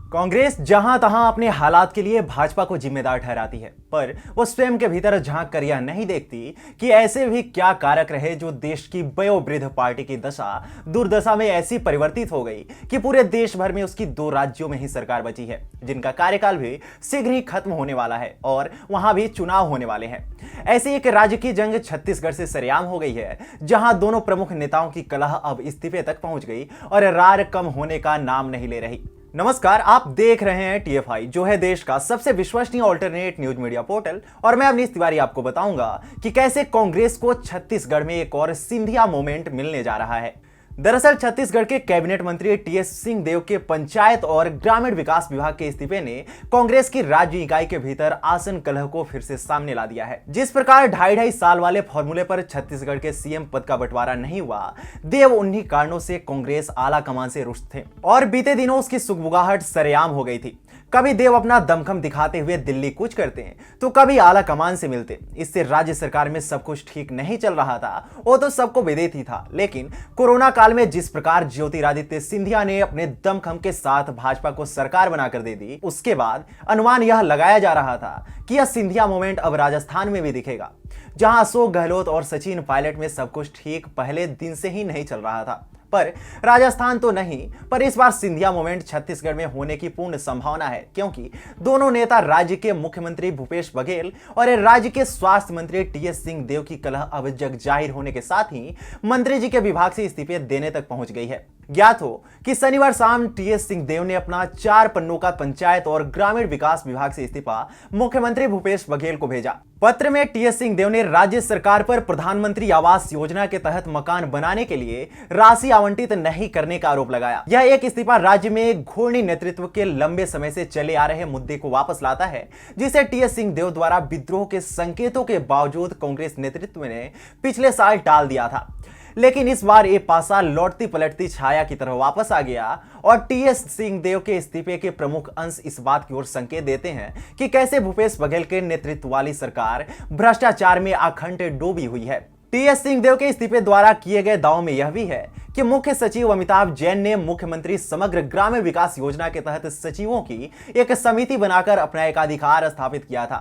कांग्रेस जहां तहां अपने हालात के लिए भाजपा को जिम्मेदार ठहराती है, पर वो स्वयं के भीतर झांक कर यह नहीं देखती कि ऐसे भी क्या कारक रहे जो देश की वयोवृद्ध पार्टी की दशा दुर्दशा में ऐसी परिवर्तित हो गई कि पूरे देश भर में उसकी 2 राज्यों में ही सरकार बची है, जिनका कार्यकाल भी शीघ्र ही खत्म होने वाला है और वहां भी चुनाव होने वाले हैं। ऐसी एक राज्य की जंग छत्तीसगढ़ से सरेआम हो गई है, जहां दोनों प्रमुख नेताओं की कलह अब इस्तीफे तक पहुंच गई और रार कम होने का नाम नहीं ले रही। नमस्कार, आप देख रहे हैं टीएफआई, जो है देश का सबसे विश्वसनीय ऑल्टरनेट न्यूज मीडिया पोर्टल। और मैं अवनीश तिवारी आपको बताऊंगा कि कैसे कांग्रेस को छत्तीसगढ़ में एक और सिंधिया मोमेंट मिलने जा रहा है। दरअसल छत्तीसगढ़ के कैबिनेट मंत्री टीएस सिंहदेव के पंचायत और ग्रामीण विकास विभाग के इस्तीफे ने कांग्रेस की राज्य इकाई के भीतर आसन कलह को फिर से सामने ला दिया है। जिस प्रकार 2.5 साल वाले फॉर्मूले पर छत्तीसगढ़ के सीएम पद का बंटवारा नहीं हुआ, देव उन्हीं कारणों से कांग्रेस आला कमान से रुष्ट थे और बीते दिनों उसकी सुगबुगाहट सरेआम हो गई थी। कभी देव अपना दमखम दिखाते हुए दिल्ली कूच करते हैं तो कभी आला कमान से मिलते। इससे राज्य सरकार में सब कुछ ठीक नहीं चल रहा था, वो तो सबको विदित ही था। लेकिन कोरोना काल में जिस प्रकार ज्योतिरादित्य सिंधिया ने अपने दमखम के साथ भाजपा को सरकार बनाकर दे दी, उसके बाद अनुमान यह लगाया जा रहा था कि यह सिंधिया मोमेंट अब राजस्थान में भी दिखेगा, जहां अशोक गहलोत और सचिन पायलट में सब कुछ ठीक पहले दिन से ही नहीं चल रहा था। पर राजस्थान तो नहीं, पर इस बार सिंधिया मोमेंट छत्तीसगढ़ में होने की पूर्ण संभावना है, क्योंकि दोनों नेता राज्य के मुख्यमंत्री भूपेश बघेल और राज्य के स्वास्थ्य मंत्री टीएस सिंहदेव की कलह अब जग जाहिर होने के साथ ही मंत्री जी के विभाग से इस्तीफे देने तक पहुंच गई है। ज्ञात हो कि शनिवार शाम टीएस सिंहदेव ने अपना 4 पन्नों का पंचायत और ग्रामीण विकास विभाग से इस्तीफा मुख्यमंत्री भूपेश बघेल को भेजा। पत्र में टीएस सिंहदेव ने राज्य सरकार पर प्रधानमंत्री आवास योजना के तहत मकान बनाने के लिए राशि आवंटित नहीं करने का आरोप लगाया। यह एक इस्तीफा राज्य में घूर्णी नेतृत्व के लंबे समय से चले आ रहे मुद्दे को वापस लाता है, जिसे टीएस सिंहदेव द्वारा विद्रोह के संकेतों के बावजूद कांग्रेस नेतृत्व ने पिछले साल टाल दिया था। लेकिन इस बार ये पासा लौटती पलटती छाया की तरह वापस आ गया और टीएस सिंहदेव के इस्तीफे के प्रमुख अंश इस बात की ओर संकेत देते हैं कि कैसे भूपेश बघेल के नेतृत्व वाली सरकार भ्रष्टाचार में अखंड डूबी हुई है। टीएस सिंहदेव के इस्तीफे द्वारा किए गए दावों में यह भी है कि मुख्य सचिव अमिताभ जैन ने मुख्यमंत्री समग्र ग्रामीण विकास योजना के तहत सचिवों की एक समिति बनाकर अपना एकाधिकार स्थापित किया था।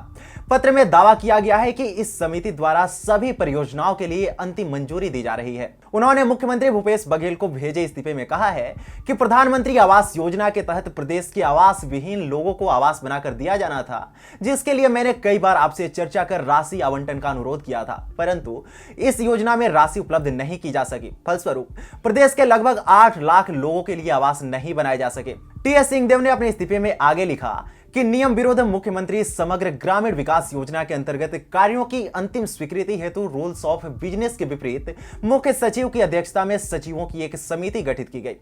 पत्र में दावा किया गया है कि इस समिति द्वारा सभी परियोजनाओं के लिए अंतिम मंजूरी दी जा रही है। उन्होंने मुख्यमंत्री भूपेश बघेल को भेजे इस्तीफे में कहा है कि प्रधानमंत्री आवास योजना के तहत प्रदेश के आवास विहीन लोगों को आवास बनाकर दिया जाना था, जिसके लिए मैंने कई बार आपसे चर्चा कर राशि आवंटन का अनुरोध किया था, परंतु इस योजना में राशि उपलब्ध नहीं की जा सकी। फलस्वरूप प्रदेश के लगभग 8 लाख लोगों के लिए आवास नहीं बनाए जा सके। टीएस सिंहदेव ने अपने इस्तीफे में आगे लिखा कि नियम विरोध मुख्यमंत्री समग्र ग्रामीण विकास योजना के अंतर्गत कार्यों की अंतिम स्वीकृति हेतु रूल्स ऑफ बिजनेस के विपरीत मुख्य सचिव की अध्यक्षता में सचिवों की एक समिति गठित की गई।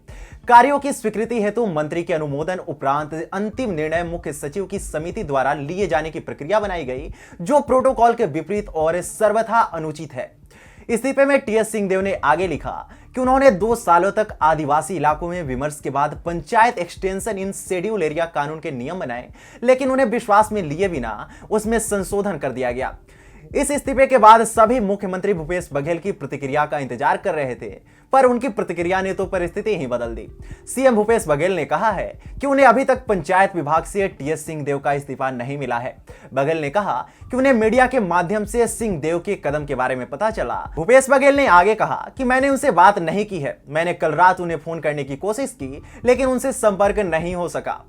कार्यों की स्वीकृति हेतु मंत्री के अनुमोदन उपरांत अंतिम निर्णय मुख्य सचिव की समिति द्वारा लिए जाने की प्रक्रिया बनाई गई, जो प्रोटोकॉल के विपरीत और सर्वथा अनुचित है। इस्तीफे में टीएस सिंहदेव ने आगे लिखा कि उन्होंने 2 सालों तक आदिवासी इलाकों में विमर्श के बाद panchayat extension in schedule area कानून के नियम बनाए, लेकिन उन्हें विश्वास में लिए बिना उसमें संशोधन कर दिया गया। इस इस्तीफे के बाद सभी मुख्यमंत्री भूपेश बघेल की प्रतिक्रिया का इंतजार कर रहे थे, पर उनकी प्रतिक्रिया ने तो परिस्थिति ही बदल दी। सीएम भूपेश बघेल ने कहा है कि उन्हें अभी तक पंचायत विभाग से टीएस सिंहदेव का इस्तीफा नहीं मिला है। बघेल ने कहा कि उन्हें मीडिया के माध्यम से सिंहदेव के कदम के बारे में पता चला। भूपेश बघेल ने आगे कहा कि मैंने उनसे बात नहीं की है, मैंने कल रात उन्हें फोन करने की कोशिश की, लेकिन उनसे संपर्क नहीं हो सका।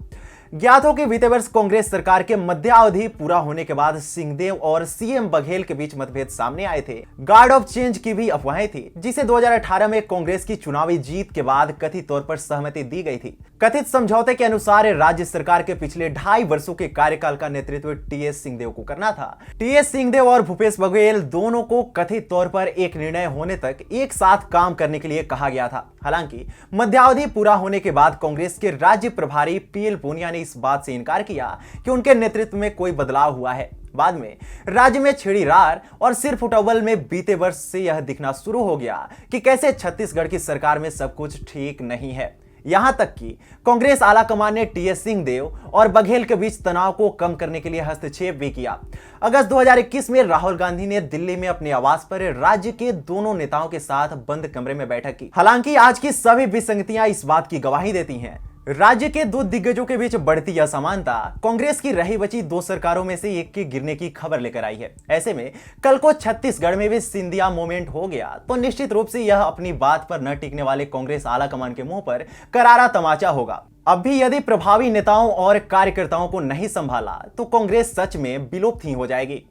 ज्ञात हो कि बीते वर्ष कांग्रेस सरकार के मध्यावधि पूरा होने के बाद सिंहदेव और सीएम बघेल के बीच मतभेद सामने आए थे। गार्ड ऑफ चेंज की भी अफवाहें थी, जिसे 2018 में कांग्रेस की चुनावी जीत के बाद कथित तौर पर सहमति दी गई थी। कथित समझौते के अनुसार राज्य सरकार के पिछले 2.5 वर्षों के कार्यकाल का नेतृत्व टीएस सिंहदेव को करना था। टीएस सिंहदेव और भूपेश बघेल दोनों को कथित तौर पर एक निर्णय होने तक एक साथ काम करने के लिए कहा गया था। हालांकि मध्यावधि पूरा होने के बाद कांग्रेस के राज्य प्रभारी पीएल पूनिया ने इस बात से इनकार किया कि उनके नेतृत्व में कोई बदलाव हुआ है। बाद में राज्य में छिड़ी रार और सिर फुटबल में बीते वर्ष से यह दिखना शुरू हो गया कि कैसे छत्तीसगढ़ की सरकार में सब कुछ ठीक नहीं है। यहां तक कि कांग्रेस आलाकमान ने टीएस सिंहदेव और बघेल के बीच तनाव को कम करने के लिए हस्तक्षेप भी किया। अगस्त 2021 में राहुल गांधी ने दिल्ली में अपने आवास पर राज्य के दोनों नेताओं के साथ बंद कमरे में बैठक की। हालांकि आज की सभी विसंगतियां इस बात की गवाही देती हैं, राज्य के दो दिग्गजों के बीच बढ़ती असमानता कांग्रेस की रही बची दो सरकारों में से एक के गिरने की खबर लेकर आई है। ऐसे में कल को छत्तीसगढ़ में भी सिंधिया मोमेंट हो गया तो निश्चित रूप से यह अपनी बात पर न टिकने वाले कांग्रेस आलाकमान के मुंह पर करारा तमाचा होगा। अब भी यदि प्रभावी नेताओं और कार्यकर्ताओं को नहीं संभाला तो कांग्रेस सच में विलुप्त ही हो जाएगी।